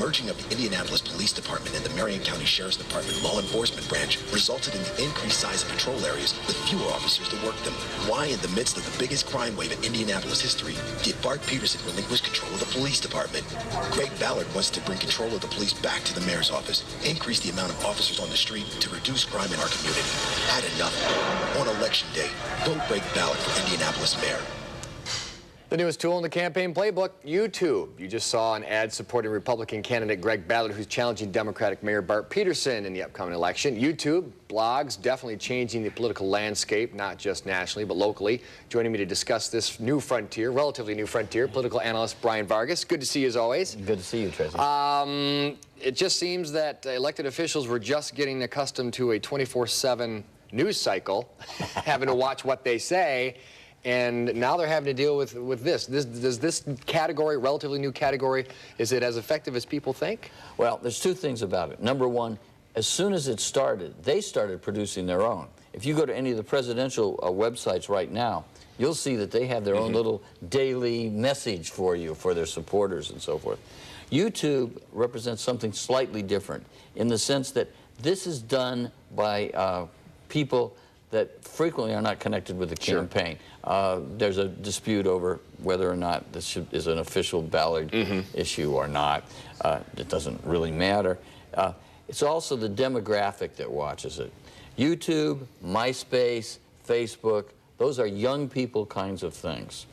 merging of the Indianapolis Police Department and the Marion County Sheriff's Department Law Enforcement Branch resulted in the increased size of patrol areas with fewer officers to work them. Why, in the midst of the biggest crime wave in Indianapolis history, did Bart Peterson relinquish control of the police department? Greg Ballard wants to bring control of the police back to the mayor's office, increase the amount of officers on the street to reduce crime in our community. Had enough. On Election Day, vote Greg Ballard for Indianapolis mayor. The newest tool in the campaign playbook, YouTube. You just saw an ad supporting Republican candidate Greg Ballard, who's challenging Democratic Mayor Bart Peterson in the upcoming election. YouTube, blogs, definitely changing the political landscape, not just nationally, but locally. Joining me to discuss this new frontier, relatively new frontier, political analyst Brian Vargas. Good to see you as always. Good to see you, Tracy. It just seems that elected officials were just getting accustomed to a 24/7 news cycle, having to watch what they say. And now they're having to deal with this. Does this category, relatively new category, is it as effective as people think? Well, there's two things about it. Number one, as soon as it started, they started producing their own. If you go to any of the presidential websites right now, you'll see that they have their own little daily message for you, for their supporters and so forth. YouTube represents something slightly different in the sense that this is done by people that frequently are not connected with the campaign. There's a dispute over whether or not this is an official Ballard issue or not. It doesn't really matter. It's also the demographic that watches it. YouTube, MySpace, Facebook, those are young people kinds of things.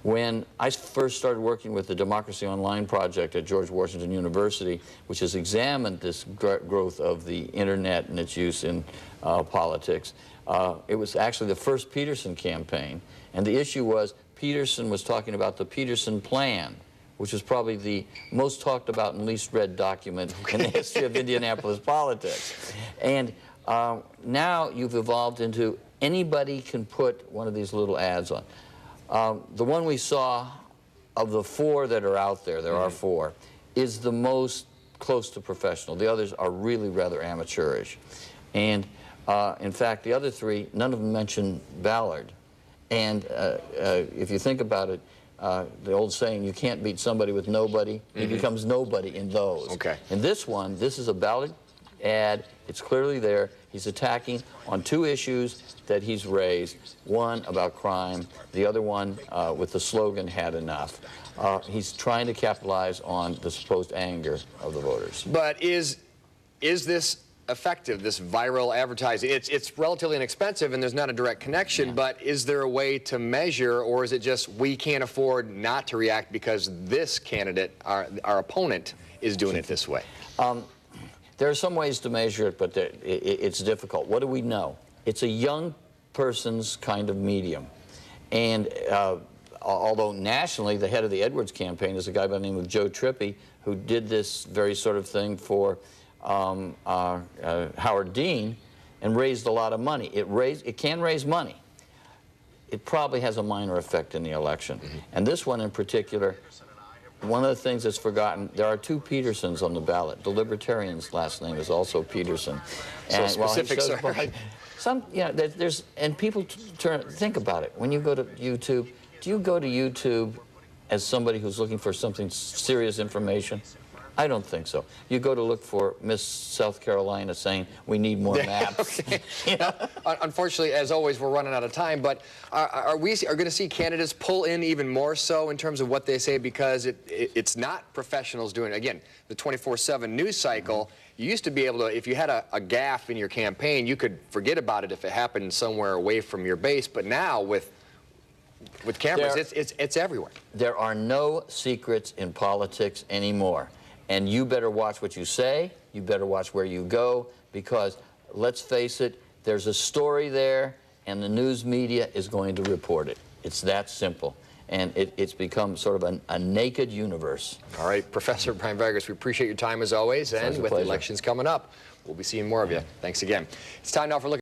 When I first started working with the Democracy Online project at George Washington University, which has examined this growth of the internet and its use in politics, it was actually the first Peterson campaign, and the issue was Peterson was talking about the Peterson Plan, which is probably the most talked about and least read document in the history of Indianapolis politics. And now you've evolved into anybody can put one of these little ads on. The one we saw of the four that are out there, there are four, is the most close to professional. The others are really rather amateurish. And in fact, the other three, none of them mention Ballard. And if you think about it, the old saying, you can't beat somebody with nobody, he becomes nobody in those. Okay. In this one, this is a Ballard ad. It's clearly there. He's attacking on two issues that he's raised, one about crime, the other one with the slogan, "Had enough." He's trying to capitalize on the supposed anger of the voters. But is this effective, this viral advertising? It's relatively inexpensive and there's not a direct connection, but is there a way to measure, or is it just we can't afford not to react because this candidate, our opponent, is doing it this way? There are some ways to measure it, but it's difficult. What do we know? It's a young person's kind of medium. And although nationally, the head of the Edwards campaign is a guy by the name of Joe Trippi, who did this very sort of thing for Howard Dean and raised a lot of money. It can raise money. It probably has a minor effect in the election. And this one in particular, one of the things that's forgotten, there are two Petersons on the ballot. The Libertarian's last name is also Peterson. So specifics and people think about it. When you go to YouTube, do you go to YouTube as somebody who's looking for something serious information? I don't think so. You go to look for Miss South Carolina saying, we need more maps. You know? Unfortunately, as always, we're running out of time, but are we going to see candidates pull in even more so in terms of what they say, because it's not professionals doing it? Again, the 24/7 news cycle, you used to be able to, if you had a gaffe in your campaign, you could forget about it if it happened somewhere away from your base, but now with cameras, it's everywhere. There are no secrets in politics anymore. And you better watch what you say, you better watch where you go, because let's face it, there's a story there, and the news media is going to report it. It's that simple. And it's become sort of a naked universe. All right, Professor Brian Vargas, we appreciate your time as always, and with the elections coming up, we'll be seeing more of you. Thanks again. It's time now for Look